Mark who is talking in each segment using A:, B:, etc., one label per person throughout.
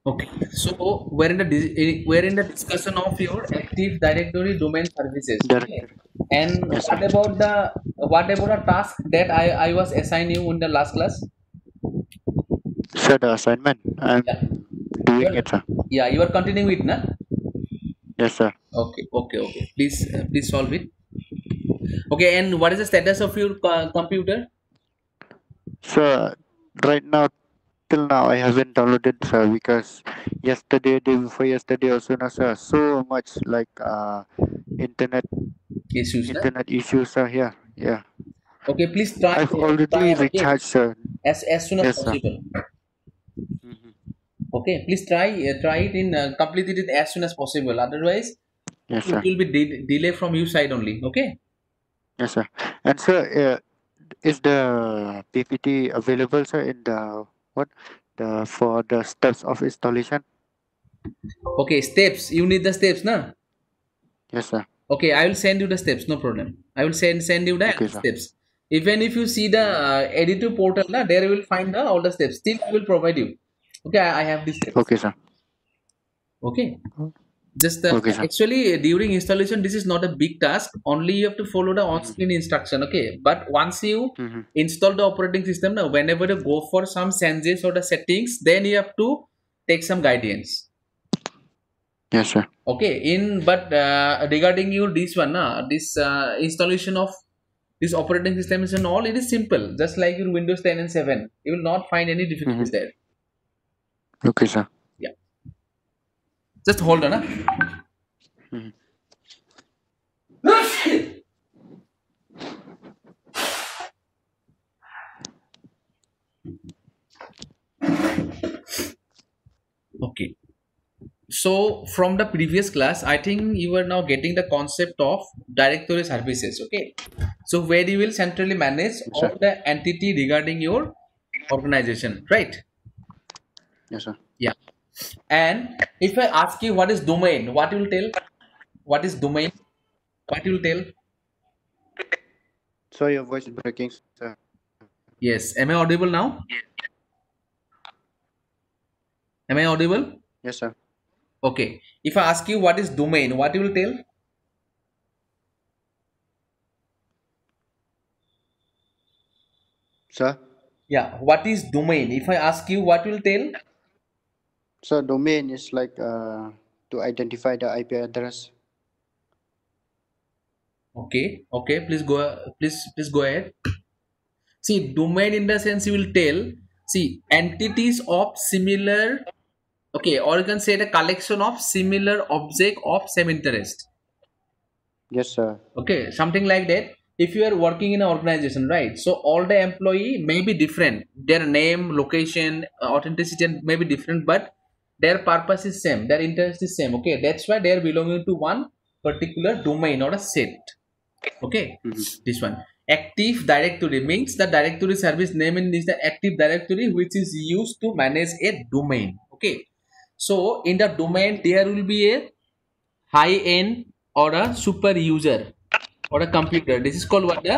A: Okay, so we're in the discussion of your Active Directory domain services. Okay,
B: Director.
A: and
B: Yes, sir.
A: what about the task that I was assigned you in the last class?
B: Sir, the assignment.
A: Yeah,
B: I'm doing
A: you're,
B: it, sir.
A: yeah, you are continuing with, na?
B: Yes, sir.
A: Okay, okay, okay. Please solve it. Okay, and what is the status of your computer?
B: So, right now, till now, I haven't downloaded, sir, because yesterday, day before yesterday, also, no, sir, so much like internet
A: Issues, na?
B: internet issues, sir. Here, yeah.
A: Okay, please
B: I've already
A: again
B: recharged, sir.
A: as soon as
B: Yes, sir.
A: possible.
B: Mm-hmm.
A: Okay, please try it in complete it as soon as possible. Otherwise,
B: Yes,
A: it
B: sir.
A: will be delay from your side only. Okay.
B: Yes, sir. And sir, is the PPT available, sir, in the what the for the steps of installation?
A: Okay, steps. You need the steps, na?
B: Yes, sir.
A: Okay, I will send you the steps. No problem. I will send you the
B: Okay, sir.
A: steps. Even if you see the
B: Mm-hmm.
A: editor portal, na, there you will find all the steps. Still, I will provide you. Okay, I have these steps.
B: Okay, sir.
A: Okay. Just
B: Okay, sir.
A: actually during installation, this is not a big task. Only you have to follow the
B: Mm-hmm.
A: on-screen instruction. Okay, but once you
B: Mm-hmm.
A: install the operating system, now whenever you go for some changes or the settings, then you have to take some guidance.
B: Yes, sir.
A: Okay, in but regarding you this one, this installation of this operating systems and all, it is simple, just like your Windows 10 and 7. You will not find any
B: Mm-hmm.
A: difficulties there.
B: Okay, sir.
A: Yeah, just hold on.
B: Mm-hmm.
A: Okay. So from the previous class, I think you are now getting the concept of directory services. Okay. So where you will centrally manage
B: Yes, sir.
A: all the entity regarding your organization, right?
B: Yes, sir.
A: Yeah. And if I ask you what is domain, what you will tell? What is domain? What you will tell?
B: So your voice is breaking, sir.
A: Yes. Am I audible now? Am I audible?
B: Yes, sir.
A: Okay. If I ask you what is domain, what you will tell?
B: Sir.
A: Yeah. What is domain? If I ask you what you will tell?
B: So domain is like to identify the IP address.
A: Okay. Okay. Please go ahead. See, domain in the sense you will tell, see, entities of similar, okay, or you can say the collection of similar object of same interest.
B: Yes, sir.
A: Okay, something like that. If you are working in an organization, right? So all the employee may be different. Their name, location, authenticity may be different, but their purpose is same. Their interest is same. Okay, that's why they are belonging to one particular domain or a set. Okay,
B: Mm-hmm.
A: this one. Active Directory means the directory service name in is the Active Directory which is used to manage a domain. Okay, so in the domain there will be a high end or a super user or a computer. This is called what, the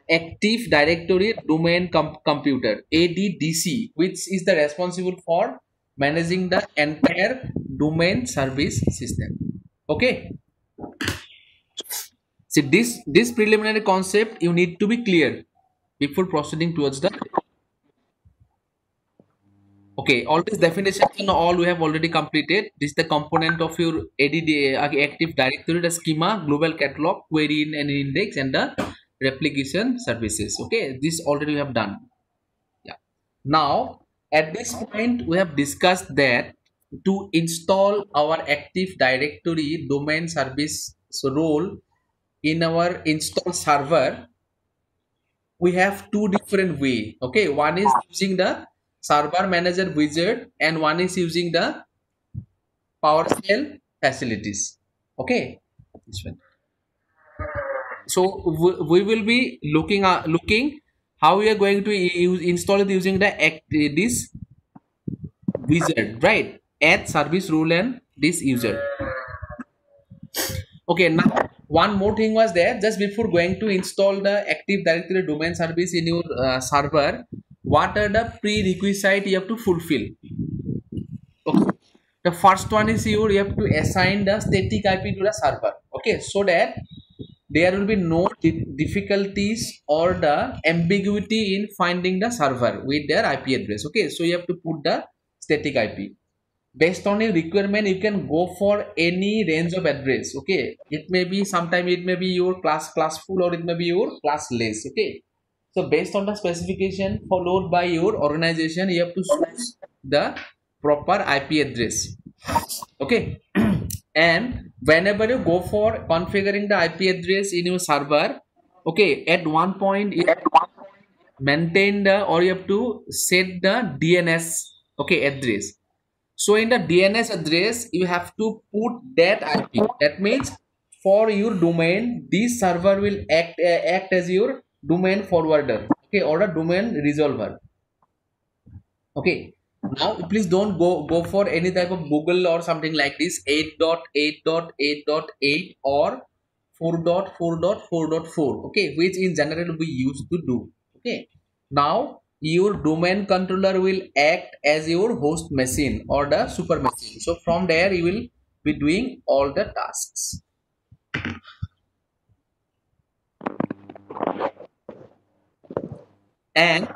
A: Active Directory Domain Computer, ADDC, which is the responsible for managing the entire domain service system. Okay, see, this preliminary concept you need to be clear before proceeding towards the. Okay, all these definitions and all we have already completed. This is the component of your ADD Active Directory, the schema, global catalog, query in and index, and the replication services. Okay, this already we have done. Yeah. Now, at this point, we have discussed that to install our Active Directory domain service role in our install server, we have two different way. Okay, one is using the server manager wizard and one is using the PowerShell facilities. Okay, this one. So we will be looking how we are going to install it using the this wizard, right? Add service rule and this user. Okay, now one more thing was there. Just before going to install the Active Directory domain service in your server, what are the prerequisite you have to fulfill? Okay. The first one is you have to assign the static IP to the server. Okay, so that there will be no difficulties or the ambiguity in finding the server with their IP address. Okay, so you have to put the static IP. Based on your requirement, you can go for any range of address. Okay, it may be sometime it may be your class full, or it may be your class less. Okay, so based on the specification followed by your organization, you have to choose the proper IP address. Okay, and whenever you go for configuring the IP address in your server, okay, at one point you have to maintain the, or you have to set the DNS, okay, address. So in the DNS address, you have to put that IP. That means for your domain, this server will act as your domain forwarder, okay, or a domain resolver. Okay. Now please don't go for any type of Google or something like this 8.8.8.8 or 4.4.4.4. Okay, which in general we used to do. Okay. Now your domain controller will act as your host machine or the super machine. So from there you will be doing all the tasks. And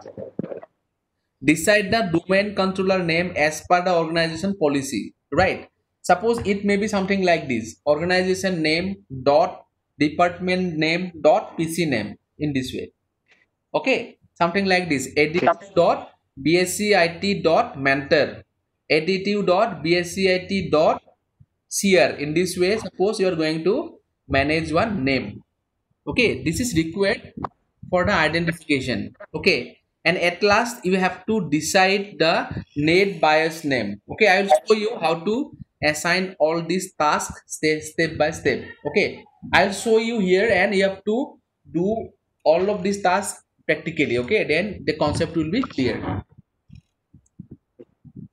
A: decide the domain controller name as per the organization policy, right? Suppose it may be something like this: organization name dot department name dot PC name, in this way. Okay, something like this: additive dot bscit dot mentor, additive dot bscit dot seer. In this way, suppose you are going to manage one name. Okay, this is required for the identification. Okay, and at last you have to decide the net bias name. Okay, I will show you how to assign all these tasks step by step. Okay, I'll show you here, and you have to do all of these tasks practically. Okay, then the concept will be clear.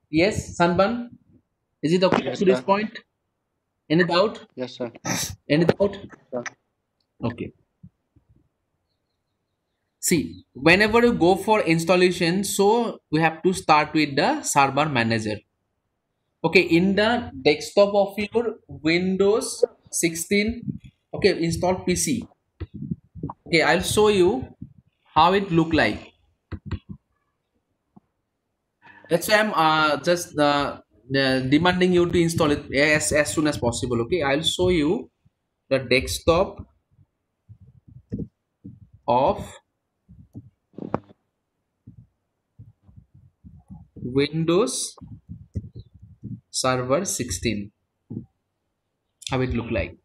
A: Yes, Sanban, is it okay
B: Yes,
A: to this
B: sir.
A: point? Any doubt?
B: Yes, sir.
A: Any doubt?
B: Sir.
A: Okay. See, whenever you go for installation, so we have to start with the server manager. Okay, in the desktop of your Windows 16, okay, install PC. Okay, I'll show you how it look like. That's why I'm just demanding you to install it as soon as possible. Okay, I'll show you the desktop of Windows Server 16. How it look like.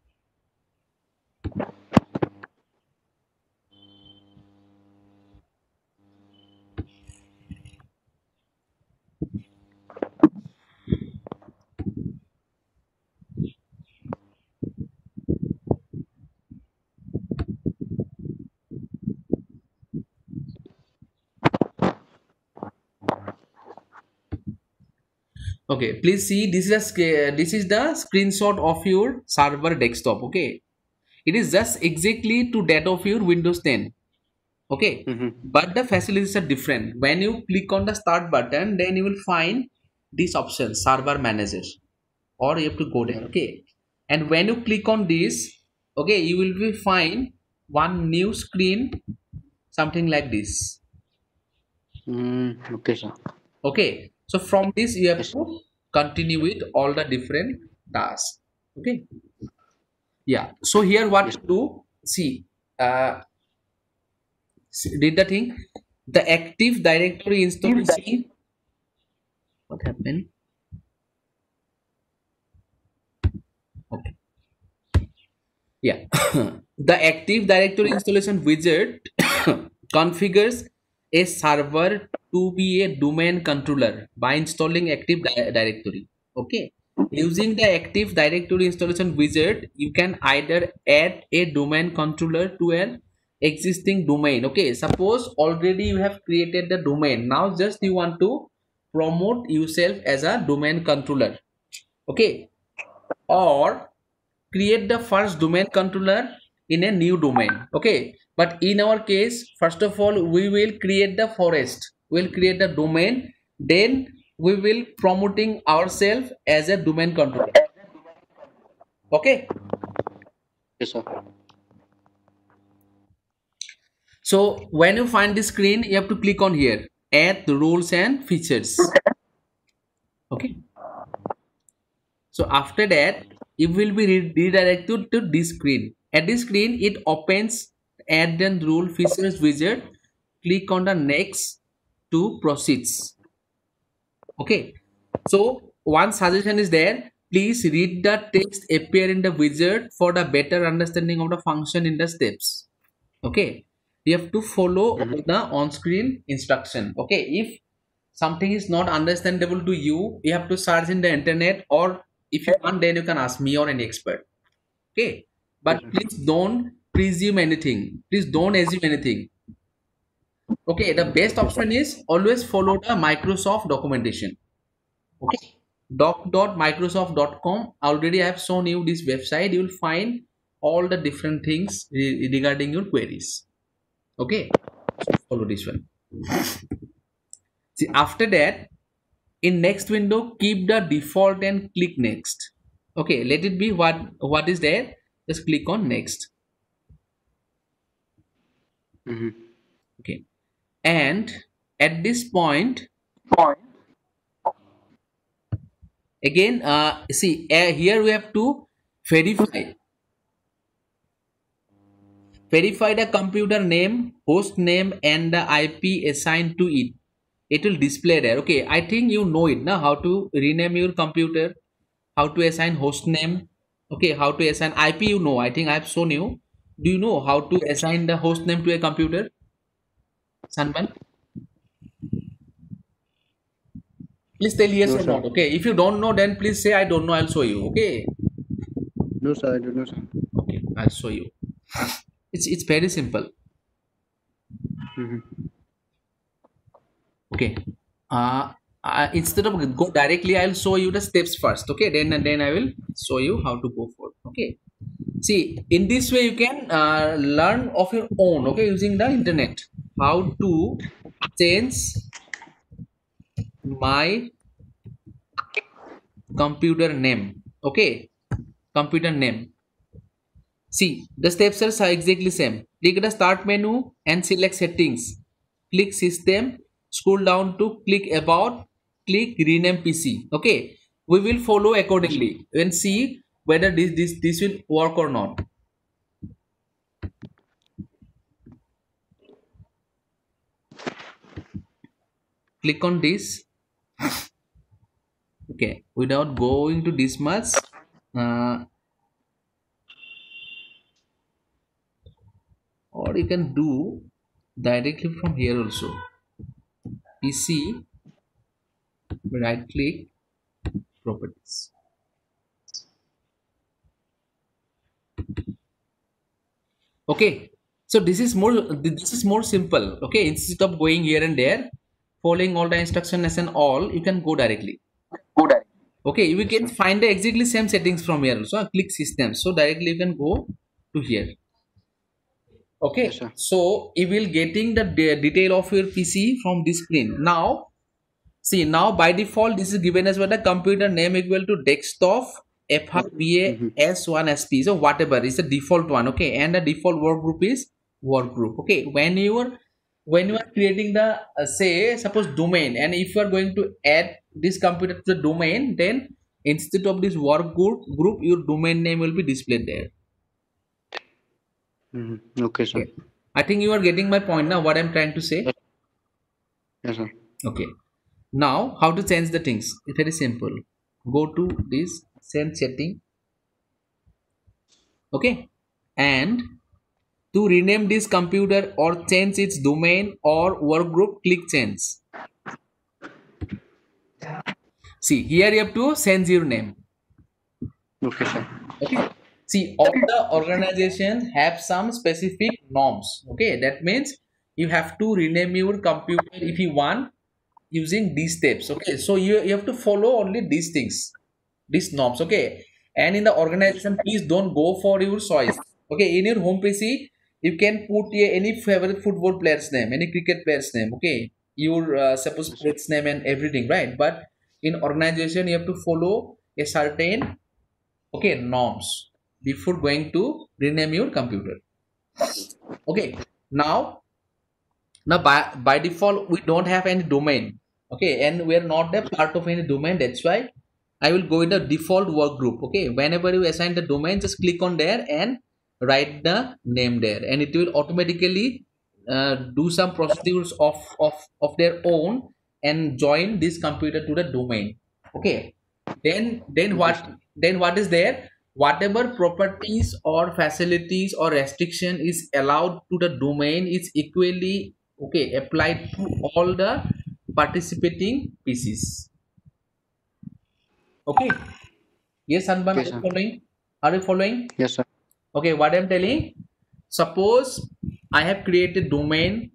A: Okay, please see, this is this is the screenshot of your server desktop. Okay, it is just exactly to that of your Windows 10. Okay,
B: Mm-hmm.
A: but the facilities are different. When you click on the start button, then you will find this option, server manager, or you have to go there. Okay, and when you click on this, okay, you will be find one new screen, something like this.
B: Okay, sir.
A: Okay, so from this you have
B: Yes.
A: to continue with all the different tasks. Okay, yeah, so here what
B: Yes.
A: to do, see, uh did the thing, the active directory installation. What happened? Okay, yeah. The active directory installation wizard configures a server to be a domain controller by installing active directory. Okay, using the active directory installation wizard, you can either add a domain controller to an existing domain. Okay, suppose already you have created the domain, now just you want to promote yourself as a domain controller. Okay, or create the first domain controller in a new domain. Okay, but in our case, first of all we will create the forest, we'll create the domain, then we will promoting ourselves as a domain controller. Okay.
B: Yes, sir.
A: So when you find the screen, you have to click on here, add the rules and features. Okay. So after that, it will be redirected to this screen. At this screen, it opens add and rule features wizard. Click on the next to proceeds. Okay. So one suggestion is there. Please read the text appear in the wizard for the better understanding of the function in the steps. Okay. You have to follow all the on-screen instruction. Okay. If something is not understandable to you, you have to search in the internet, or if you want, then you can ask me or any expert. Okay.
B: Yes,
A: But
B: sir.
A: please don't presume anything. Please don't assume anything. Okay. The best option is always follow the Microsoft documentation. Okay. doc.microsoft.com. Already I have shown you this website. You will find all the different things regarding your queries. Okay. So follow this one. See, after that, in next window, keep the default and click next. Okay, let it be what is there. Just click on next.
B: Mm-hmm.
A: Okay, and at this point, again, see, here we have to verify verify the computer name, host name, and the IP assigned to it. It will display there. Okay, I think you know it now, how to rename your computer, how to assign host name. Okay, how to assign IP, you know, I think I have shown you. Do you know how to assign the host name to a computer, Sanban? Please tell yes
B: No,
A: or
B: sir.
A: not. Okay, if you don't know, then please say I don't know, I'll show you. Okay.
B: No, sir. I don't know, sir.
A: Okay, I'll show you. It's very simple.
B: Mm-hmm.
A: Okay. uh, Instead of go directly, I'll show you the steps first. Okay, then I will show you how to go for. Okay, see, in this way you can learn of your own. Okay, using the internet, how to change my computer name. Okay, computer name. See, the steps are exactly same. Click the start menu and select settings. Click system, scroll down to click about, click rename PC. Okay, we will follow
B: Yes, sir.
A: accordingly and see whether this will work or not. Click on this. Okay, without going to this much, uh, or you can do directly from here also. PC, right click, properties. Okay, so this is more simple. Okay, instead of going here and there, following all the instructions and all, you can go directly. Okay, we
B: Yes,
A: can
B: sir.
A: find the exactly same settings from here. So click system, so directly you can go to here.
B: Yes,
A: Okay,
B: sir.
A: so you will getting the detail of your PC from this screen. Now see, now by default this is given as what the computer name equal to desktop
B: Mm-hmm.
A: FRBAS1SP. So whatever is the default one. Okay, and the default work group is work group. Okay, when you are creating the say suppose domain, and if you are going to add this computer to the domain, then instead of this work group, your domain name will be displayed there.
B: Mm-hmm. Okay, sir.
A: Okay, I think you are getting my point now. What I'm trying to say.
B: Yes, yes, sir.
A: Okay. Now, how to change the things? It's very simple. Go to this send setting. Okay. And to rename this computer or change its domain or work group, click change. See, here you have to change your name.
B: Okay, sir.
A: Okay. See, all the organization have some specific norms. Okay. That means you have to rename your computer if you want using these steps. Okay, so you have to follow only these things, these norms. Okay, and in the organization, please don't go for your choice. Okay, in your home PC, you can put any favorite football player's name, any cricket player's name. Okay, your suppose
B: Yes, sir.
A: place name and everything, right? But in organization you have to follow a certain, okay, norms before going to rename your computer. Okay, now by default we don't have any domain, okay, and we are not a part of any domain. That's why I will go in the default work group. Okay, whenever you assign the domain, just click on there and write the name there, and it will automatically do some procedures of their own and join this computer to the domain. Okay, then
B: Yes,
A: what,
B: sir.
A: then what is there, whatever properties or facilities or restriction is allowed to the domain is equally, okay, applied to all the participating pieces. Okay. Yes, Anban,
B: Okay,
A: are you
B: sir.
A: following? Are you following?
B: Yes, sir.
A: Okay, what I'm telling, suppose I have created domain,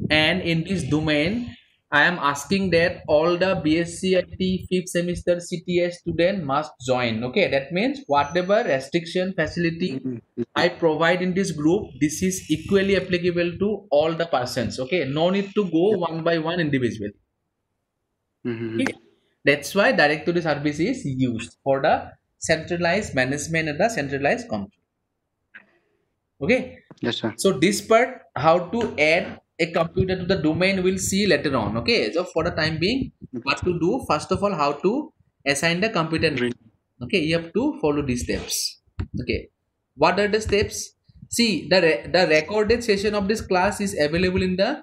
A: and in this domain I am asking that all the BSc 5th semester CTS student must join. Okay, that means whatever restriction facility
B: Mm-hmm.
A: I provide in this group, this is equally applicable to all the persons. Okay, no need to go
B: Yes.
A: one by one individually.
B: Mm-hmm.
A: Okay, that's why directory service is used for the centralized management and the centralized control. Okay,
B: Yes, sir.
A: so this part, how to add a computer to the domain, we'll see later on. Okay, so for the time being, what to do? First of all, how to assign the computer name.
B: Green.
A: Okay, you have to follow these steps. Okay, what are the steps? See, the recorded session of this class is available in the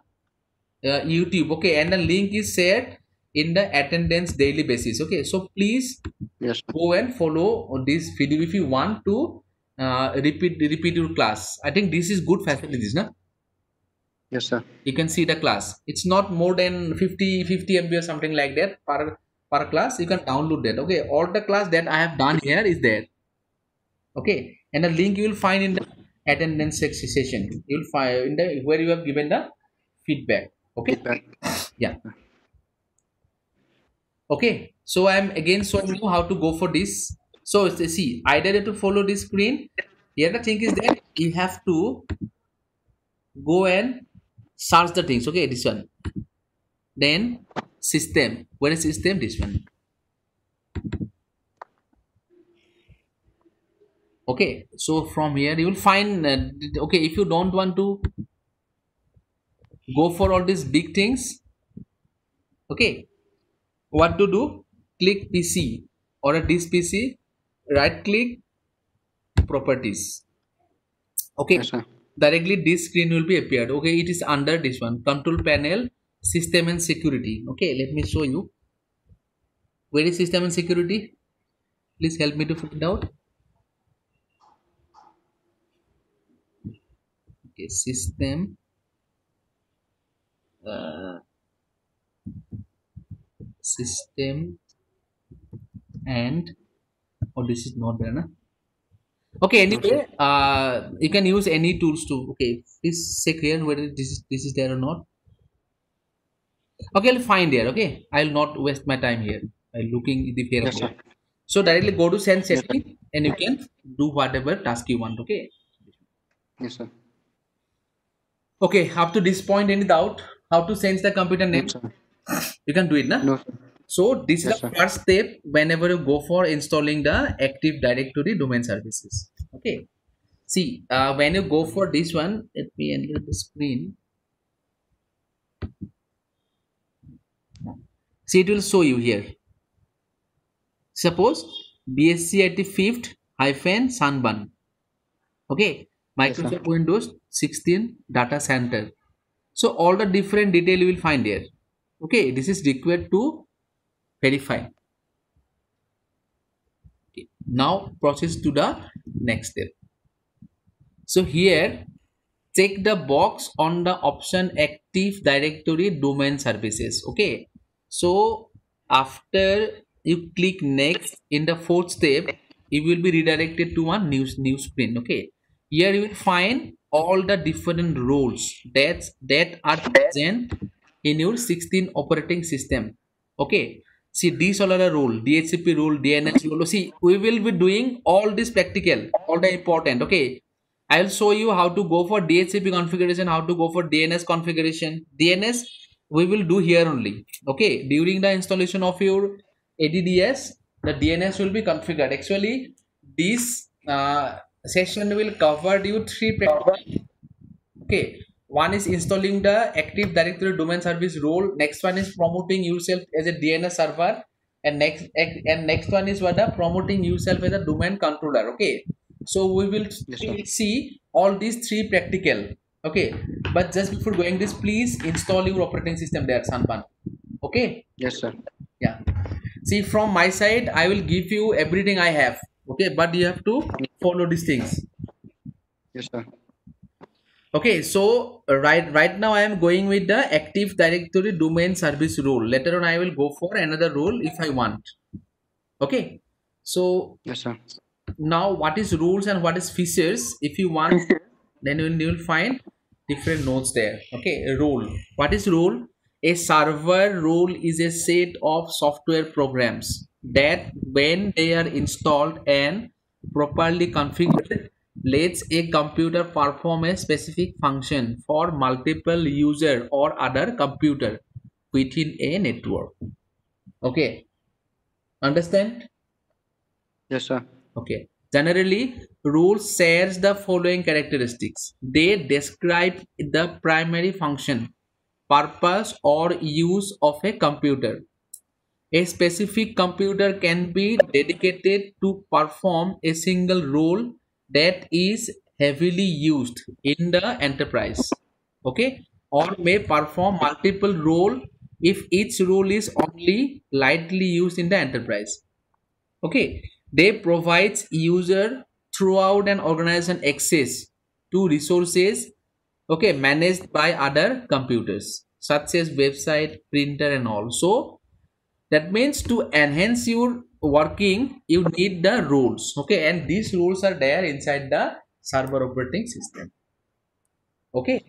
A: YouTube. Okay, and the link is shared in the attendance daily basis. Okay, so please
B: Yes, sir.
A: go and follow this video if you want to repeat your class. I think this is good facilities, na?
B: Yes, sir.
A: You can see the class. It's not more than 50 MB or something like that per class. You can download that. Okay, all the class that I have done here is there. Okay, and the link you will find in the attendance session. You will find in the where you have given the feedback. Okay,
B: Feedback.
A: yeah. Okay, so I'm again showing you how to go for this. So see, either you have to follow this screen. The other thing is that you have to go and search the things. Okay, this one. Then system. Where is system? This one. Okay, so from here you will find. Okay, if you don't want to go for all these big things, okay, what to do? Click PC or a this PC. Right click properties. Okay,
B: Yes, sir.
A: directly this screen will be appeared. Okay, it is under this one, control panel, system and security. Okay, let me show you where is system and security. Please help me to find out. Okay, system, uh, system and, oh, this is not there, na? Okay,
B: No, sir.
A: anyway, you can use any tools to, okay, please check here whether this is there or not. Okay, I'll find here. Okay, I'll not waste my time here. I'll looking the here.
B: Yes, sir.
A: So directly go to send
B: Yes, sir.
A: setting and you can do whatever task you want. Okay.
B: Yes, sir.
A: Okay, up to this point, any doubt how to change the computer
B: No,
A: name?
B: sir.
A: You can do it, na?
B: No, sir.
A: So this is
B: Yes,
A: the
B: sir.
A: first step whenever you go for installing the Active Directory domain services. Okay. See, when you go for this one, let me enter the screen. See, it will show you here. Suppose BSc at the 5th hyphen Sunburn. Okay,
B: Yes, sir.
A: Microsoft Windows 16 data center. So all the different detail you will find here. Okay, this is required to verify. Okay. Now process to the next step. So here check the box on the option Active Directory domain services. Okay, so after you click next in the fourth step, you will be redirected to one new screen. Okay, here you will find all the different roles that are present in your 16 operating system. Okay, see these all are the role, DHCP rule, DNS rule. See, we will be doing all this practical, all the important. Okay, I'll show you how to go for DHCP configuration, how to go for DNS configuration. DNS, we will do here only. Okay, during the installation of your ADDS, the DNS will be configured. Actually, this session will cover you three practical. Okay, one is installing the Active Directory domain service role. Next one is promoting yourself as a DNS server, and next one is what the promoting yourself as a domain controller. Okay, so
B: Yes,
A: we
B: sir.
A: will see all these three practical. Okay, but just before going this, please install your operating system there, Sanpan. Okay,
B: Yes, sir.
A: yeah. See, from my side, I will give you everything I have. Okay, but you have to follow these things.
B: Yes, sir.
A: Okay, so right now I am going with the Active Directory domain service role. Later on, I will go for another role if I want. Okay, so
B: Yes, sir.
A: now what is rules and what is features? If you want, then you will find different nodes there. Okay, a role. What is role? A server role is a set of software programs that, when they are installed and properly configured, lets a computer perform a specific function for multiple user or other computer within a network. Okay, understand?
B: Yes, sir.
A: Okay. Generally, rules shares the following characteristics. They describe the primary function, purpose, or use of a computer. A specific computer can be dedicated to perform a single role that is heavily used in the enterprise. Okay, or may perform multiple role if each role is only lightly used in the enterprise. Okay, they provides user throughout an organization access to resources, okay, managed by other computers such as website, printer, and all. So that means to enhance your working, you need the rules. Okay, and these rules are there inside the server operating system. Okay,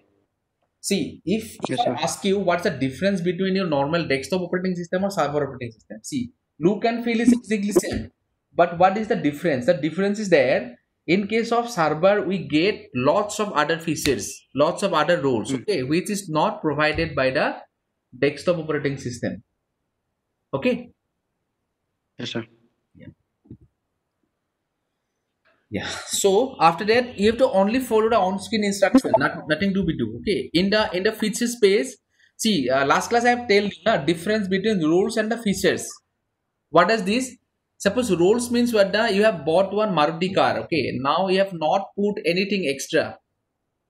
A: see, if
B: Yes,
A: I
B: sir.
A: ask you what's the difference between your normal desktop operating system or server operating system, see, look and feel is exactly same, but what is the difference? The difference is there. In case of server, we get lots of other features, lots of other roles,
B: Mm.
A: okay, which is not provided by the desktop operating system. Okay.
B: Yes, sir.
A: Yeah. Yeah. So after that, you have to only follow the on-screen instruction, nothing to be do. Okay. In the feature space, see, last class I have told you the difference between rules and the features. What does this? Suppose rules means what the you have bought one Maruti car. Okay. Now you have not put anything extra.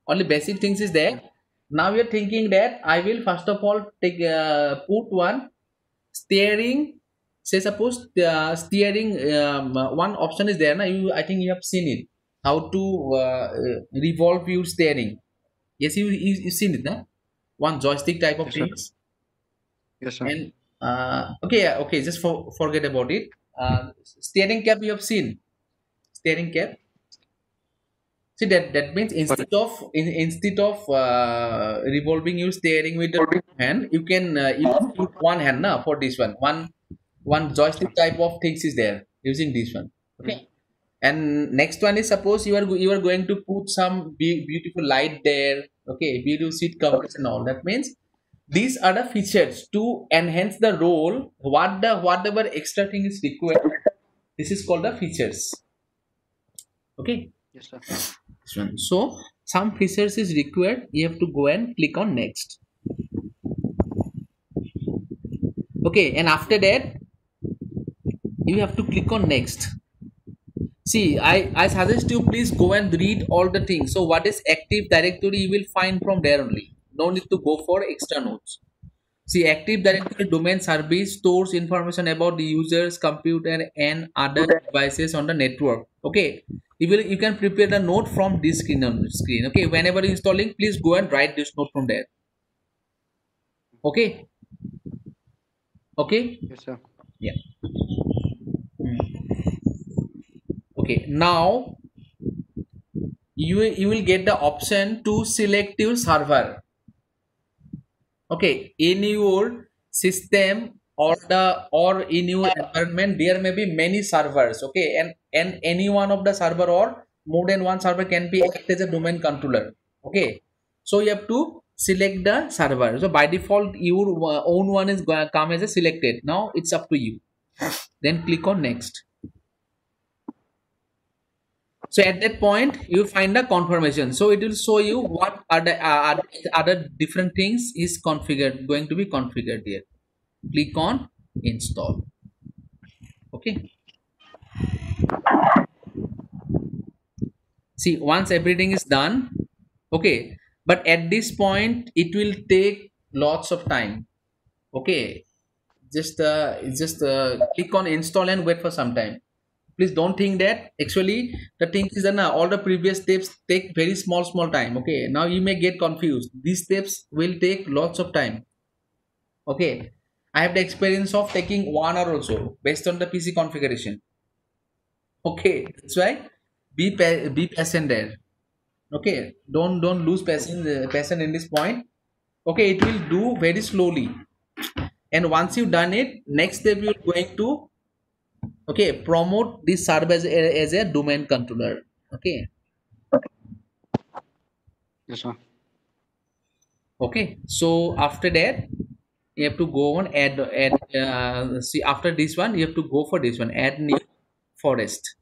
A: Only basic things is there. Now you're thinking that I will first of all take put one steering. Say suppose the steering one option is there. Now you, I think you have seen it. How to revolve your steering. Yes, you seen it, na? One joystick type of
B: Yes, sir.
A: things.
B: Yes, sir.
A: And okay, yeah, okay, just forget about it. Steering cap you have seen. Steering cap. See, that means
B: But
A: instead of revolving you steering with the hand, you can use one hand now for this one. One
B: yes, sir.
A: joystick type of things is there using this one.
B: Mm.
A: Okay. And next one is suppose you are going to put some beautiful light there. Okay, beautiful seat covers and all. That means these are the features to enhance the role. Whatever extra thing is required. This is called the features. Okay.
B: Yes, sir.
A: This one. So some features is required. You have to go and click on next. Okay, and after that you have to click on next. See, I suggest you please go and read all the things. So what is Active Directory? You will find from there only. No need to go for extra notes. See, Active Directory domain service stores information about the user's computer and other devices on the network. Okay, you can prepare the note from this screen on the screen. Okay, whenever installing, please go and write this note from there. Okay, okay,
B: Yes, sir.
A: yeah. Mm. Okay, now you will get the option to select your server. Okay, in your system or in your environment there may be many servers. Okay, and any one of the server or more than one server can be act as a domain controller. Okay, so you have to select the server. So by default your own one is going to come as a selected. Now it's up to you. Then click on next. So at that point you find the confirmation, so it will show you what are the other different things is configured, going to be configured here. Click on install. Okay, see, once everything is done, okay, but at this point it will take lots of time. Okay, just click on install and wait for some time. Please don't think that actually the thing is that now all the previous steps take very small time. Okay, now you may get confused, these steps will take lots of time. Okay, I have the experience of taking 1 hour also based on the PC configuration. Okay, that's why be patient there. Okay, don't lose patience in this point. Okay, it will do very slowly, and once you done it, next step you're going to, okay, promote this server as a domain controller. Okay,
B: Yes, sir.
A: okay, so after that you have to go on add see, after this one you have to go for this one, add new forest.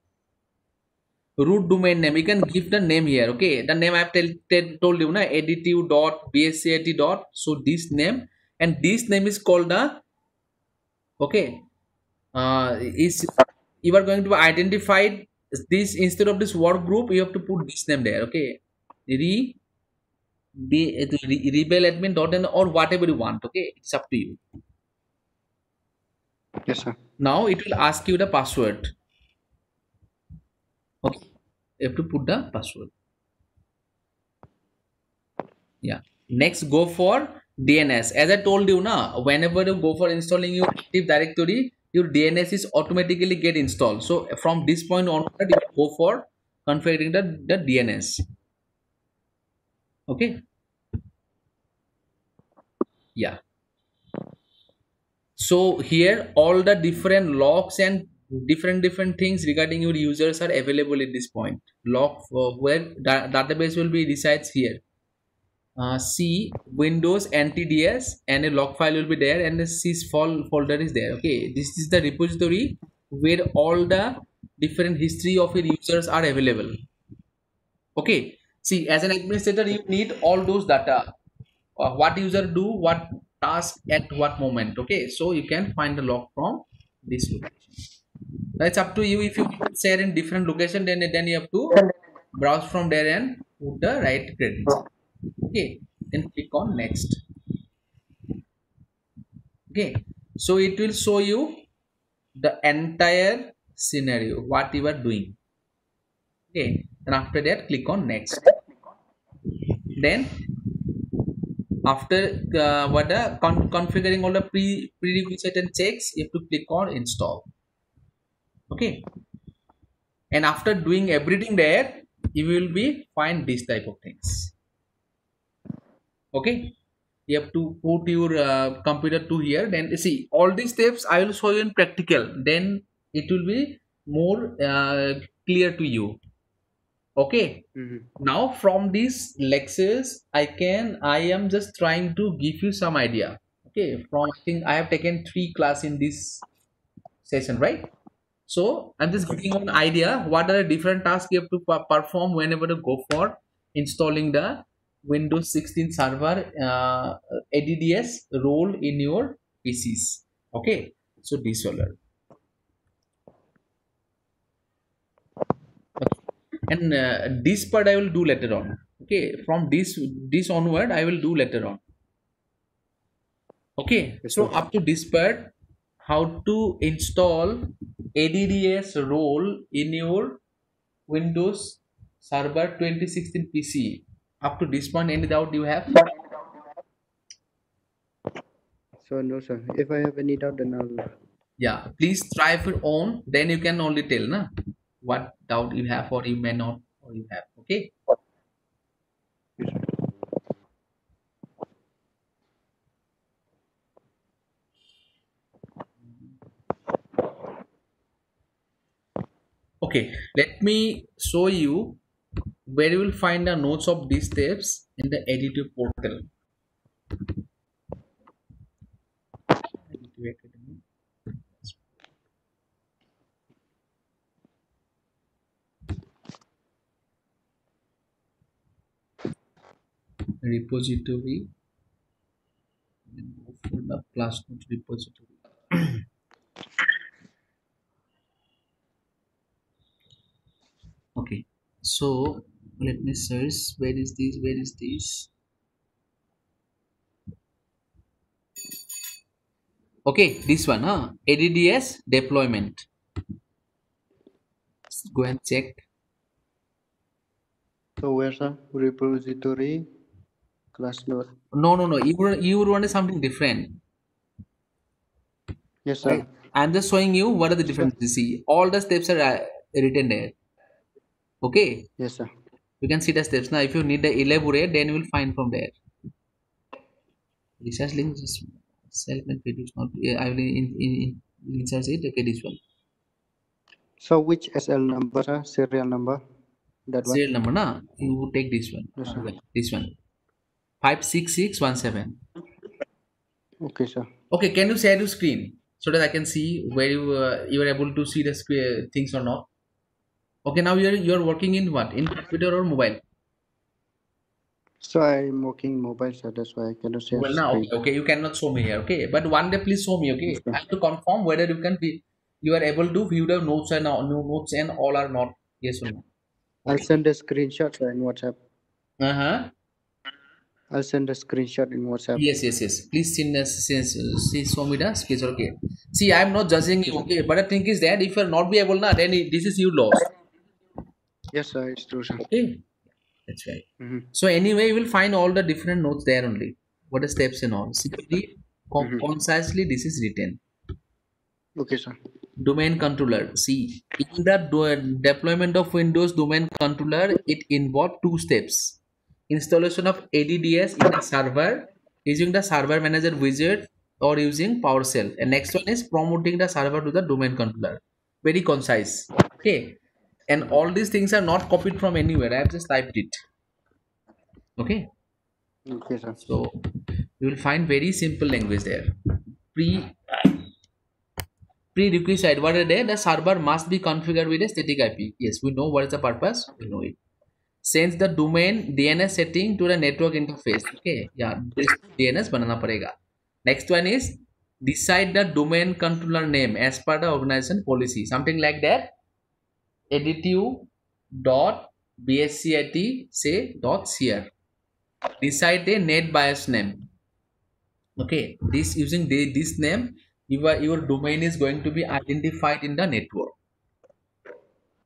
A: Root domain name, you can give the name here. Okay, the name I have told you na, additive.bscat dot, so this name, and this name is called the, okay, is, you are going to be identified this, instead of this work group you have to put this name there. Okay, re rebel admin dot or whatever you want. Okay, it's up to you.
B: Yes, sir.
A: Now it will ask you the password. Okay, you have to put the password. Yeah, next go for DNS. As I told you now, whenever you go for installing your Active Directory, your DNS is automatically get installed. So from this point onward you go for configuring the DNS. Okay, yeah, so here all the different logs and different things regarding your users are available at this point. Log where database will be resides here. C Windows NTDS, and a log file will be there, and the sys folder is there. Okay, this is the repository where all the different history of your users are available. Okay, see, as an administrator you need all those data, what user do what task at what moment. Okay, so you can find the log from this location. That's up to you. If you share in different location, then you have to browse from there and put the right credits. Okay, then click on next. Okay, so it will show you the entire scenario what you are doing. Okay, and after that click on next. Then after what the configuring all the prerequisite and checks, you have to click on install. Okay, and after doing everything there you will be find this type of things. Okay, you have to put your computer to here, then see all these steps I will show you in practical, then it will be more clear to you. Okay,
B: Mm-hmm.
A: now from these lectures I am just trying to give you some idea. Okay, from I think I have taken 3 class in this session, right? So I'm just giving an idea what are the different tasks you have to perform whenever you go for installing the Windows 16 server ADDS role in your PCs. Okay, so this will learn. And this part I will do later on. Okay, from this onward I will do later on. Okay,
B: Yes,
A: so
B: sir.
A: up to this part, how to install ADDS role in your Windows Server 2016 PC. Up to this point, any doubt you have?
B: So no, sir. If I have any doubt, then I'll.
A: Yeah, please try for your own. Then you can only tell na what doubt you have or you may not or you have. Okay.
B: Yes, sir.
A: Okay. Let me show you where you will find the notes of these steps in the editor portal. repository, folder, class note repository. Okay, so let me search. Where is this? Where is this? Okay, this one, huh? ADDS deployment. Let's go and check.
B: So where's the repository class note?
A: No. You wanted something different.
B: Yes, sir.
A: Right? I'm just showing you what are the
B: Yes, sir.
A: differences. See, all the steps are written there. Okay,
B: Yes, sir.
A: you can see the steps. Now, if you need the elaborate, then you will find from there. Research links, self-made videos. Not. I will insert it. Okay, this one.
B: So which SL number, sir? Serial number? That one?
A: Serial number, na? You take this one.
B: Yes, sir.
A: This one. 56617.
B: Okay, sir.
A: Okay, can you share your screen so that I can see where you are able to see the things or not? Okay, now you are working in what? In computer or mobile?
B: So I'm working mobile, sir. That's why I cannot share
A: Well, now
B: screen.
A: okay, you cannot show me here. Okay, but one day please show me. Okay,
B: Yes, sir.
A: I have to confirm whether you are able to view the notes and no notes and all are not. Yes or no?
B: I'll send a screenshot, sir, in WhatsApp.
A: Uh-huh.
B: I'll send a screenshot in WhatsApp.
A: Yes. Please see show me the sketch. Okay. See, I am not judging you. Okay, but the thing is that if you are not be able, na, then this is you lost.
B: Yes, sir. It's true, sir.
A: Okay, that's right.
B: Mm-hmm.
A: So anyway, you will find all the different notes there only. What are steps and all. Simply, concisely, this is written.
B: Okay, sir.
A: Domain controller. See, in the deployment of Windows domain controller, it involved two steps. Installation of ADDS in the server using the server manager wizard or using PowerShell. And next one is promoting the server to the domain controller. Very concise. Okay. And all these things are not copied from anywhere. I have just typed it. Okay.
B: Okay, sir.
A: So you will find very simple language there. Prerequisite, what are they? The server must be configured with a static IP. Yes, we know what is the purpose. We know it. Sends the domain DNS setting to the network interface. Okay, yeah, this DNS banana parega. Next one is decide the domain controller name as per the organization policy. Something like that. Editive dot bscit say dot cr. Decide the net bias name. Okay, this using this name, your domain is going to be identified in the network.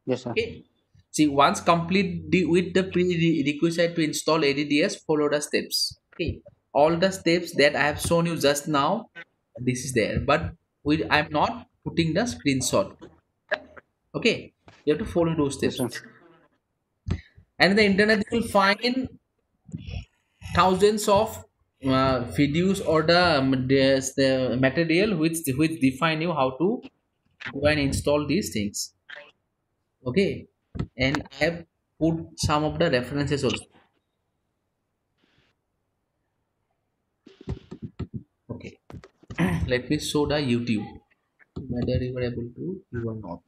B: Yes, sir.
A: Okay. See, once complete with the prerequisite to install ADDS, follow the steps. Okay. All the steps that I have shown you just now, this is there. But I'm not putting the screenshot. Okay. You have to follow those
B: Yes,
A: steps.
B: sir.
A: And in the internet, you will find thousands of videos or the material which define you how to go and install these things. Okay, and I have put some of the references also. Okay, let me show the YouTube whether you are able to you or not.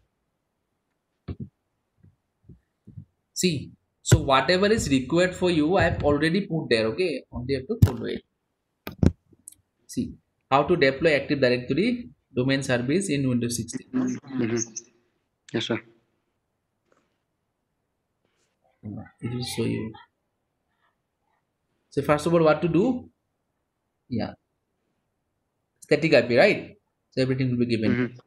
A: See, so whatever is required for you, I have already put there. Okay, only have to follow it. See how to deploy Active Directory domain service in Windows 16.
B: Mm-hmm. Yes, sir.
A: It will show you. So first of all, what to do? Yeah, static IP, right? So everything will be given.
B: Mm-hmm.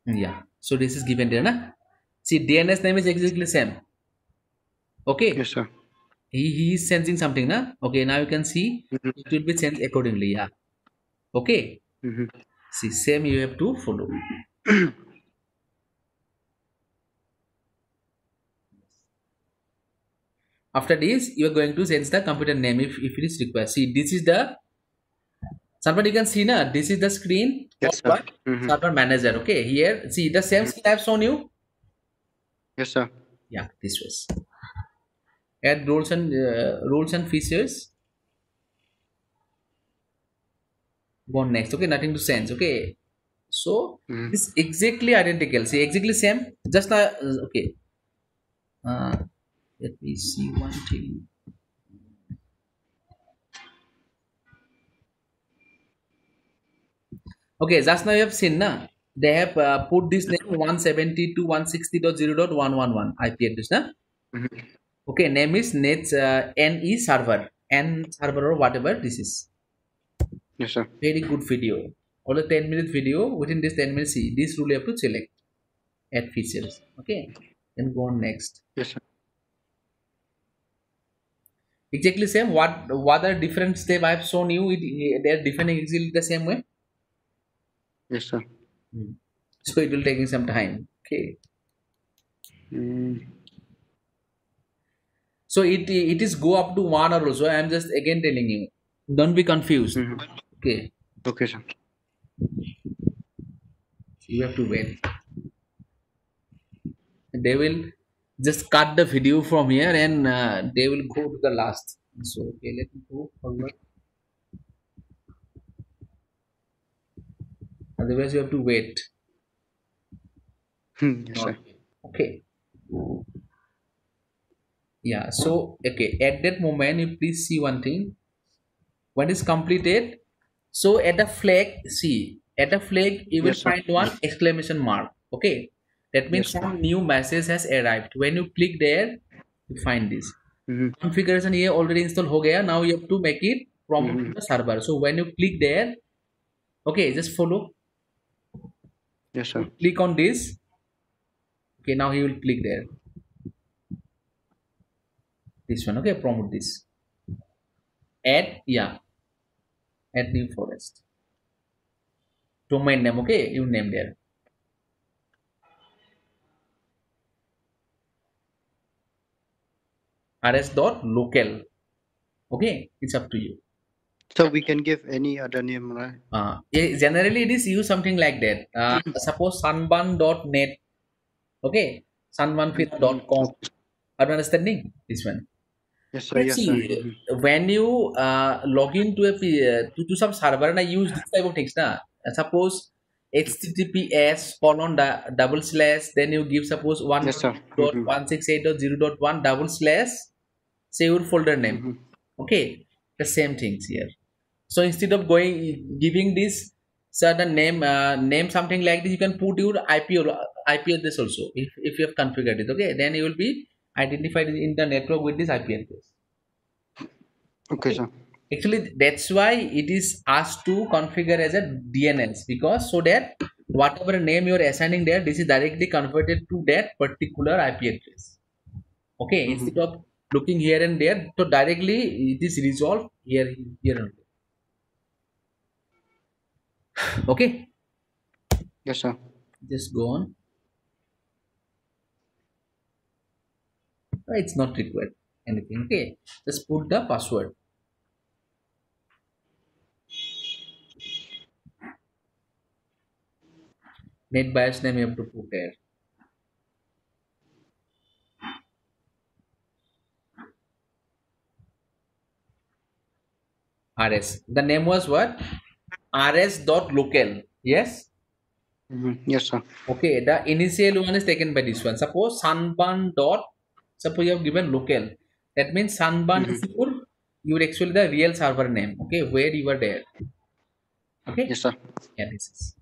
A: Yeah, so this is given there, na? See, DNS name is exactly same. Okay,
B: Yes, sir.
A: he is sensing something, na? Okay, now you can see it will be sent accordingly. Yeah. Okay.
B: Mm-hmm.
A: See, same you have to follow. After this, you are going to sense the computer name if it is required. See, this is the server. You can see, na? This is the screen of
B: Yes, sir.
A: what?
B: Mm-hmm.
A: Server manager. Okay, here see the same screen I have shown you.
B: Yes, sir.
A: Yeah, this was. Add roles and features. Go on next. Okay, nothing to sense. Okay, So
B: Mm-hmm.
A: this exactly identical, see exactly same, just okay. uh, Let me see one thing. Okay, just now you have seen, na? They have put this name 172.160.0.111 IP address, na?
B: Mm-hmm.
A: Okay, name is Nets NE server, N server or whatever this is.
B: Yes, sir.
A: Very good video. All the 10-minute video, within this 10 minutes, see this rule you have to select, add features. Okay, then go on next.
B: Yes, sir.
A: Exactly same. What are different step I have shown you? They are defining exactly the same way.
B: Yes, sir.
A: Hmm. So it will take some time. Okay.
B: Mm-hmm.
A: So it is go up to 1 hour also. I am just again telling you. Don't be confused. Okay.
B: Okay, sir.
A: You have to wait. They will just cut the video from here and they will go to the last. So okay, let me go forward. Otherwise, you have to wait.
B: Yes,
A: Not
B: sir.
A: okay. Yeah. So okay, at that moment, you please see one thing. When it's completed, so at a flag, see at a flag, you will
B: Yes, sir.
A: find one exclamation mark. Okay, that means
B: Yes, sir.
A: some new message has arrived. When you click there, you find this
B: Mm-hmm.
A: configuration here already installed ho gaya. Now you have to make it promote to
B: Mm-hmm.
A: the server. So when you click there, okay, just follow.
B: Yes, sir.
A: Click on this. Okay, now he will click there. This one. Okay, promote this. Add, yeah, add new forest. Domain name. Okay, you name there. rs.local. Okay, it's up to you.
B: So we can give any other name, right?
A: Generally, it is used something like that. Suppose sunburn.net. Okay, sunburnfit.com.
B: Okay.
A: Are you understanding this one?
B: Yes, sir.
A: Let's
B: Yes, sir.
A: see. When you log into to some server and I use this type of things, na. Suppose HTTPS colon double slash, then you give suppose
B: Yes, sir.
A: 1.168.0.1 double slash, say your folder name. Okay, the same things here. So instead of going giving this certain name, name something like this, you can put your IP address also if you have configured it. Okay, then you will be identified in the network with this IP address.
B: Okay,
A: Okay.
B: sir.
A: Actually, that's why it is asked to configure as a DNS, because so that whatever name you are assigning there, this is directly converted to that particular IP address. Okay, instead
B: Mm-hmm.
A: of looking here and there, so directly it is resolved here and there. Okay,
B: Yes, sir.
A: just go on. It's not required anything. Okay, just put the password. Net bias name you have to put there. RS. The name was what? rs.local. Yes.
B: Yes, sir.
A: Okay, the initial one is taken by this one. Suppose sunburn dot. Suppose you have given local. That means sunburn is
B: Mm-hmm.
A: your actually the real server name. Okay, where you were there. Okay,
B: Yes, sir.
A: yeah, this is.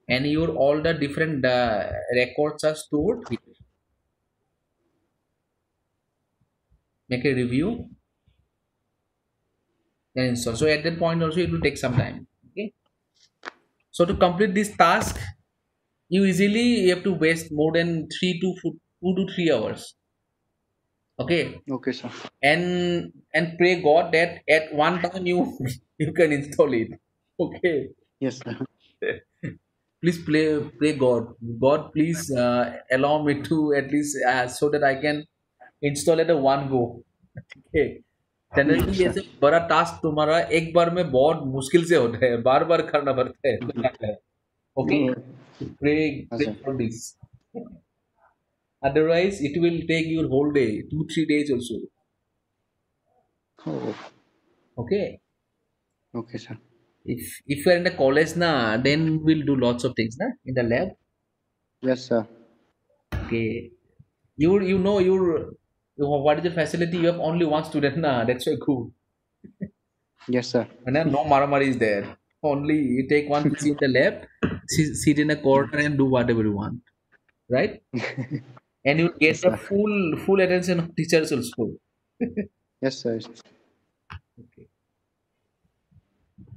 A: And your all the different records are stored here. Make a review and install. So at that point also it will take some time. Okay. So to complete this task, you have to waste more than 2 to 3 hours. Okay,
B: Okay, sir.
A: and pray God that at one time you you can install it. Okay,
B: Yes, sir.
A: please pray God. God, please allow me to at least so that I can install it at one go. Okay.
B: Yes,
A: generally
B: sir.
A: ऐसे बड़ा task तुम्हारा एक बार में बहुत मुश्किल से होता है, बार बार करना पड़ता है, लगातार. Okay, pray
B: Yes,
A: pray
B: sir.
A: for this. Otherwise it will take your whole day, 2 3 days also.
B: Oh,
A: Okay.
B: okay, sir.
A: If you're in the college na, then we'll do lots of things na in the lab.
B: Yes, sir.
A: Okay. You know what is the facility? You have only one student na. That's why cool.
B: Yes, sir.
A: And then no maramari is there. Only you take one PC in the lab, sit in a corner and do whatever you want, right? And you
B: Yes,
A: get the
B: sir.
A: full attention of teachers also.
B: Yes, sir.
A: Okay.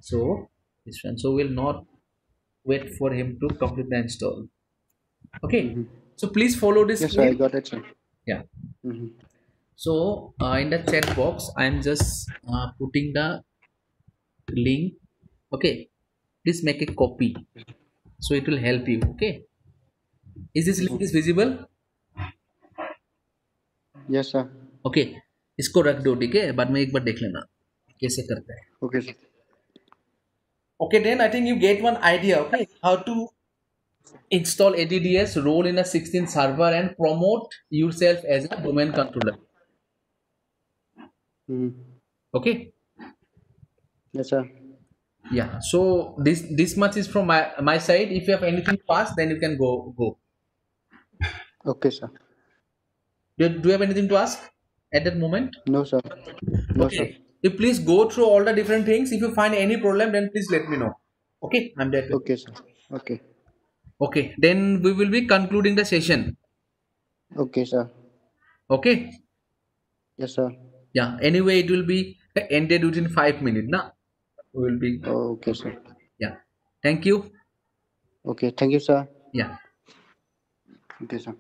A: So this one. So we'll not wait for him to complete the install. Okay.
B: Mm-hmm.
A: So please follow this
B: Yes, sir. I
A: screen.
B: got it, sir.
A: Yeah.
B: Mm-hmm.
A: So in the chat box, I'm just putting the link. Okay. Please make a copy so it will help you. Okay. Is this link is
B: Mm-hmm.
A: visible?
B: Yes, sir.
A: Okay इसको रख दो ठीक है बाद में एक बार देख लेना कैसे करते हैं
B: Okay, sir.
A: okay then I think you get one idea okay how to install ADDS role in a 16 server and promote yourself as a domain controller
B: Mm-hmm.
A: okay
B: Yes, sir.
A: yeah so this much is from my side if you have anything to ask then you can go
B: Okay, sir.
A: do you have anything to ask at that moment
B: No, sir. No,
A: okay
B: sir.
A: you please go through all the different things if you find any problem then please let me know okay I'm there to
B: Okay, sir. Okay.
A: okay then we will be concluding the session
B: Okay, sir.
A: okay
B: Yes, sir.
A: yeah anyway it will be ended within 5 minutes now we will be
B: Okay, sir.
A: yeah thank you
B: Okay. Thank you, sir.
A: yeah
B: Okay, sir.